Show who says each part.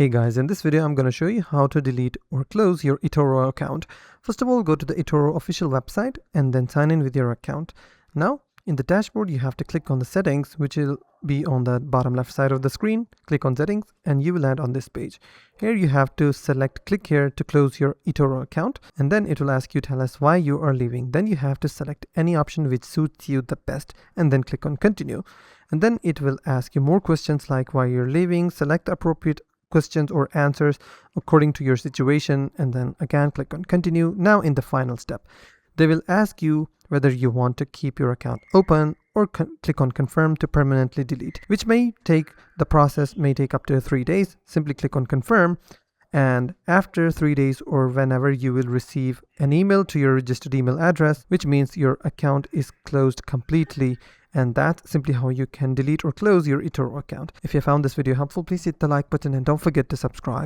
Speaker 1: Hey guys, in this video I'm going to show you how to delete or close your eToro account. First of all, go to the eToro official website and then sign in with your account. Now, in the dashboard, you have to click on the settings, which will be on the bottom left side of the screen. Click on settings and you will land on this page. Here you have to click here to close your eToro account, and then it will ask you, tell us why you are leaving. Then you have to select any option which suits you the best and then click on continue. And then it will ask you more questions like why you're leaving. Select the appropriate questions or answers according to your situation, and then again click on continue. Now in the final step, they will ask you whether you want to keep your account open or click on confirm to permanently delete, which the process may take up to 3 days. Simply click on confirm, and after 3 days or whenever, you will receive an email to your registered email address, which means your account is closed completely. And that's simply how you can delete or close your eToro account. If you found this video helpful, please hit the like button and don't forget to subscribe.